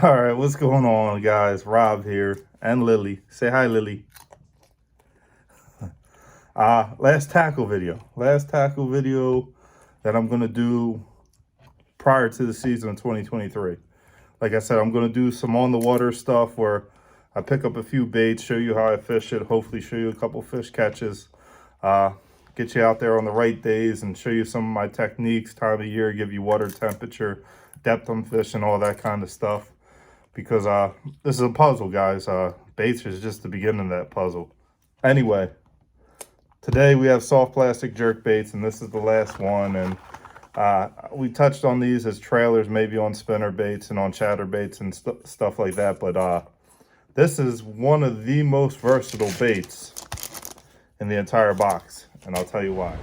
All right, what's going on, guys? Rob here and Lily. Say hi, Lily. Last tackle video that I'm gonna do prior to the season of 2023. Like I said, I'm gonna do some on the water stuff where I pick up a few baits, show you how I fish it, hopefully show you a couple fish catches, get you out there on the right days and show you some of my techniques, time of year, give you water temperature, depth on fish, and all that kind of stuff. Because this is a puzzle, guys. Baits is just the beginning of that puzzle. Anyway, today we have soft plastic jerk baits, and this is the last one. And we touched on these as trailers, maybe on spinner baits and on chatter baits and stuff like that. But this is one of the most versatile baits in the entire box, and I'll tell you why.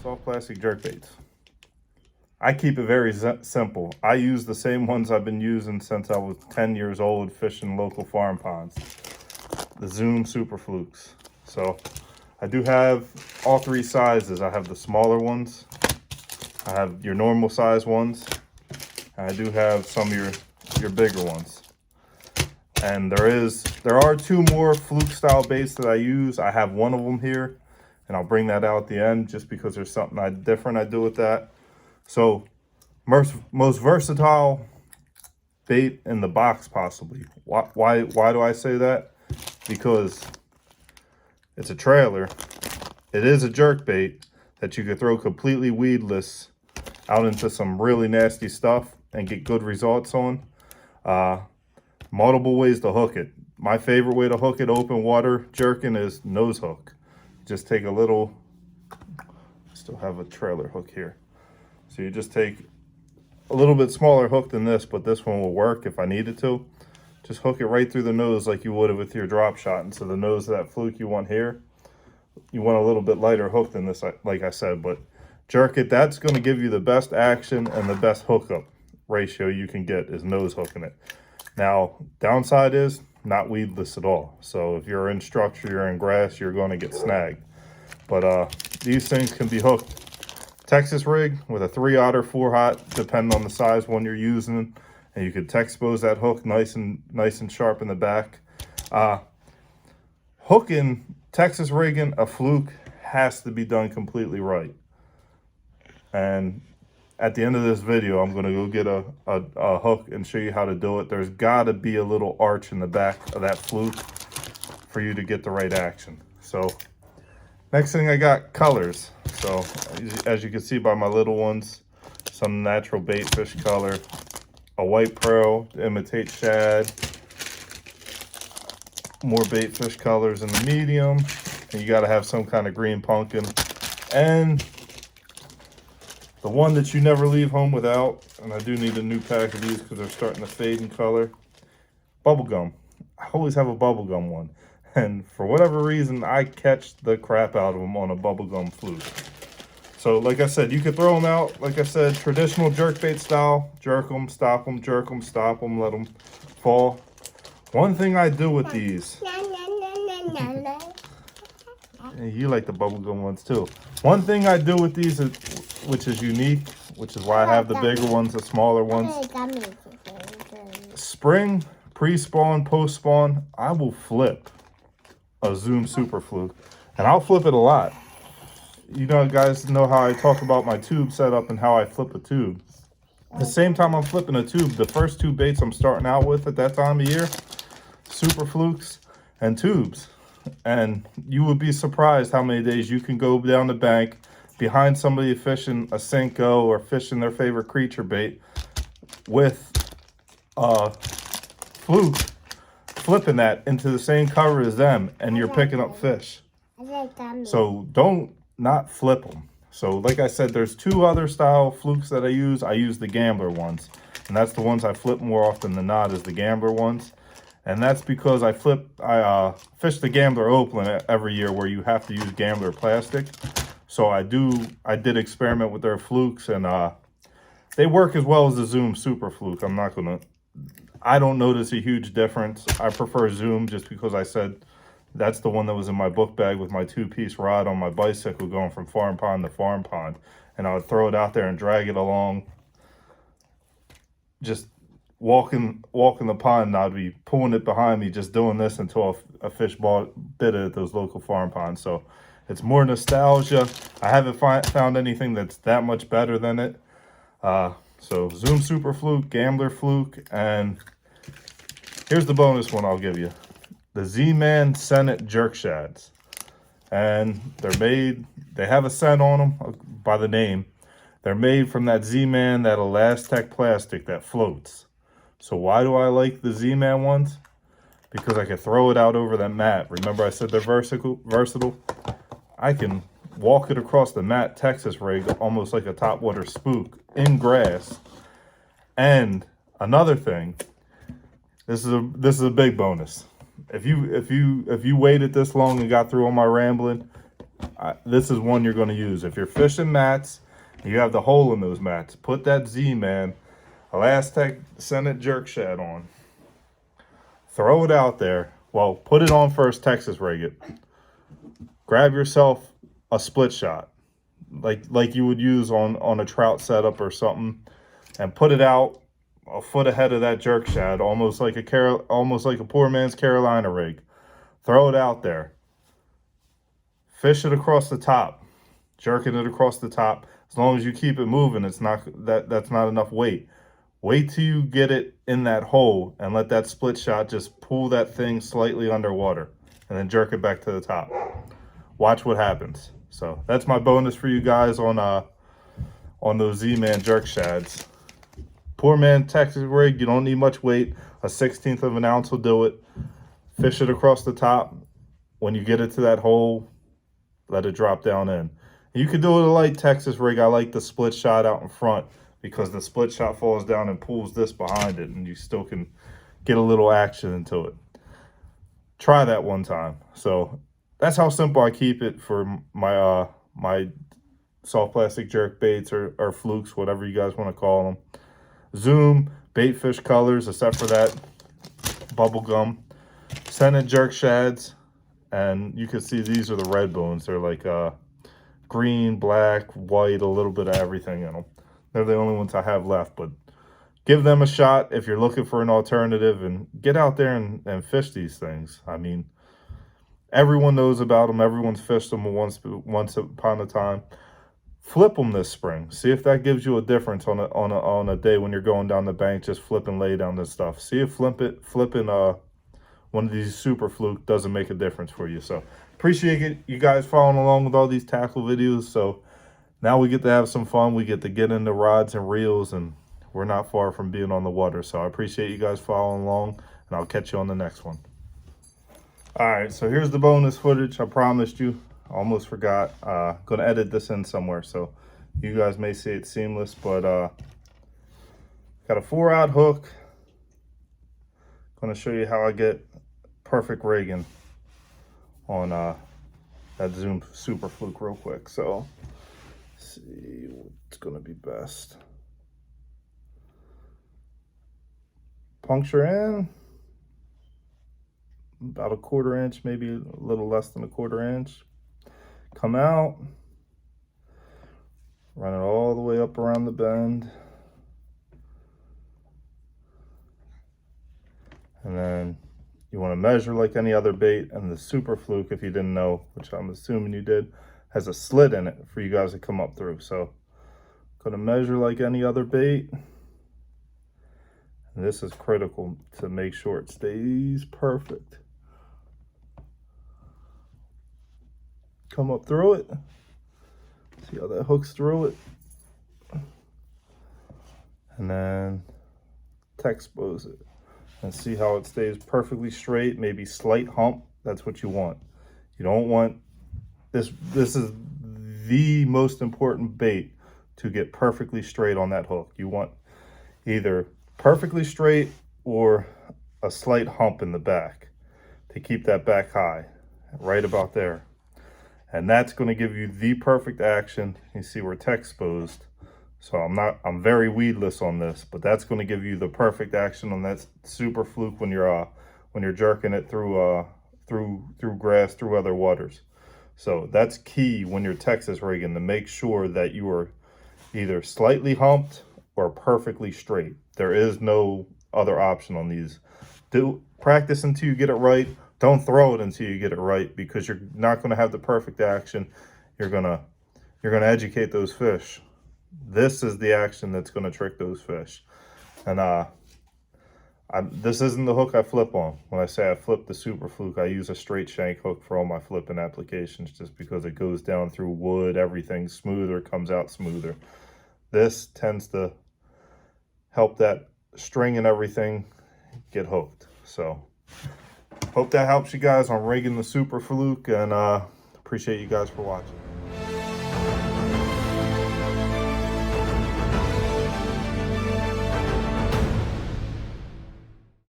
Soft plastic jerk baits. I keep it very simple. I use the same ones I've been using since I was 10 years old fishing local farm ponds. The Zoom Super Flukes. So I do have all three sizes. I have the smaller ones. I have your normal size ones. And I do have some of your bigger ones. And there are two more Fluke style baits that I use. I have one of them here, and I'll bring that out at the end just because there's something different I do with that. So most versatile bait in the box possibly. Why do I say that? Because it's a trailer. It is a jerk bait that you could throw completely weedless out into some really nasty stuff and get good results on. Multiple ways to hook it. My favorite way to hook it open water jerking is nose hook. Just take a little, still have a trailer hook here. So you just take a little bit smaller hook than this, but this one will work if I needed to. Just hook it right through the nose like you would with your drop shot. And so the nose of that fluke you want here, you want a little bit lighter hook than this, like I said, but jerk it. That's going to give you the best action and the best hookup ratio you can get is nose hooking it. Now, downside is not weedless at all. So if you're in structure, you're in grass, you're going to get snagged. But these things can be hooked Texas rig with a 3-aught or 4-aught, depending on the size one you're using, and you could expose that hook nice and sharp in the back. Hooking, Texas rigging a fluke has to be done completely right. And at the end of this video, I'm going to go get a hook and show you how to do it. There's got to be a little arch in the back of that fluke for you to get the right action. So next thing I got colors. So as you can see by my little ones, some natural bait fish color, a white pearl to imitate shad, more bait fish colors in the medium, and you got to have some kind of green pumpkin. And the one that you never leave home without, and I do need a new pack of these because they're starting to fade in color, bubblegum. I always have a bubblegum one. And for whatever reason, I catch the crap out of them on a bubblegum fluke. So like I said, you could throw them out, like I said, traditional jerkbait style. Jerk them, stop them, jerk them, stop them, let them fall. One thing I do with these, you like the bubblegum ones too. One thing I do with these, which is unique, which is why I have the bigger ones, the smaller ones. Spring, pre-spawn, post-spawn, I will flip a Zoom Super Fluke, and I'll flip it a lot. You know, guys know how I talk about my tube setup and how I flip a tube. At the same time I'm flipping a tube, the first two baits I'm starting out with at that time of year, Super Flukes and tubes. And you would be surprised how many days you can go down the bank behind somebody fishing a Senko or fishing their favorite creature bait with a fluke, flipping that into the same cover as them, and you're picking up fish. So don't not flip them. So like I said, there's two other style flukes that I use. I use the gambler ones, and that's the ones I flip more often than not is the gambler ones. And that's because I fish the gambler open every year where you have to use gambler plastic. So I did experiment with their flukes, and they work as well as the Zoom Super Fluke. I don't notice a huge difference. I prefer Zoom just because I said That's the one that was in my book bag with my 2-piece rod on my bicycle going from farm pond to farm pond. And I would throw it out there and drag it along, just walking the pond, and I'd be pulling it behind me, just doing this until a fish bit it at those local farm ponds. So it's more nostalgia. I haven't found anything that's that much better than it. So Zoom Super Fluke, Gambler Fluke, and here's the bonus one I'll give you. The Z-Man Senate Jerk Shads. And they have a scent on them by the name. They're made from that Z-Man, that Elastec plastic that floats. So why do I like the Z-Man ones? Because I can throw it out over that mat. Remember I said they're versatile? I can walk it across the mat Texas rig almost like a topwater spook in grass. And another thing, this is a big bonus. If you waited this long and got through all my rambling, this is one you're going to use. If you're fishing mats, you have the hole in those mats, put that Z-Man Elastec Senate Jerk Shad on. Throw it out there. Well, put it on first, Texas rig it. Grab yourself a split shot, like you would use on a trout setup or something, and put it out a foot ahead of that jerk shad, almost like a poor man's Carolina rig. Throw it out there. Fish it across the top, jerking it across the top. As long as you keep it moving, that's not enough weight. Wait till you get it in that hole and let that split shot just pull that thing slightly underwater, and then jerk it back to the top. Watch what happens. So that's my bonus for you guys on those Z-Man jerk shads. Poor man Texas rig, you don't need much weight. A 1/16 of an ounce will do it. Fish it across the top. When you get it to that hole, let it drop down in. You can do it a light Texas rig. I like the split shot out in front because the split shot falls down and pulls this behind it, and you still can get a little action into it. Try that one time. So that's how simple I keep it for my my soft plastic jerk baits or flukes, whatever you guys want to call them. Zoom bait fish colors, except for that bubble gum. Senate jerk shads, and you can see these are the red bones. They're like green, black, white, a little bit of everything in them. They're the only ones I have left, but give them a shot if you're looking for an alternative, and get out there and fish these things. I mean, everyone knows about them. Everyone's fished them once upon a time. Flip them this spring. See if that gives you a difference on a day when you're going down the bank, just flipping lay down this stuff. See if flipping one of these Super Fluke doesn't make a difference for you. So appreciate you guys following along with all these tackle videos. So now we get to have some fun. We get to get into rods and reels, and we're not far from being on the water. So I appreciate you guys following along, and I'll catch you on the next one. All right, so here's the bonus footage. I promised you. Almost forgot. Gonna edit this in somewhere, so you guys may see it seamless, but got a 4-aught hook. Gonna show you how I get perfect rigging on that Zoom Super Fluke real quick. So let's see what's gonna be best. Puncture in about a 1/4 inch, maybe a little less than a 1/4 inch. Come out, run it all the way up around the bend, and then you want to measure like any other bait. And the Super Fluke, if you didn't know, which I'm assuming you did, has a slit in it for you guys to come up through. So gonna measure like any other bait, and this is critical to make sure it stays perfect. Come up through it. See how that hooks through it. And then T-expose it. And see how it stays perfectly straight, maybe slight hump. That's what you want. You don't want this. This is the most important bait to get perfectly straight on that hook. You want either perfectly straight or a slight hump in the back to keep that back high, right about there. And that's going to give you the perfect action. You see we're T-exposed. So I'm very weedless on this, but that's going to give you the perfect action on that Super Fluke when you're jerking it through through grass, through other waters. So that's key when you're Texas rigging, to make sure that you are either slightly humped or perfectly straight. There is no other option on these. Do practice until you get it right. Don't throw it until you get it right, because you're not going to have the perfect action. You're gonna educate those fish. This is the action that's going to trick those fish. And this isn't the hook I flip on. When I say I flip the Super Fluke, I use a straight shank hook for all my flipping applications, just because it goes down through wood, everything's smoother, comes out smoother. This tends to help that string and everything get hooked. So hope that helps you guys on rigging the Super Fluke, and appreciate you guys for watching.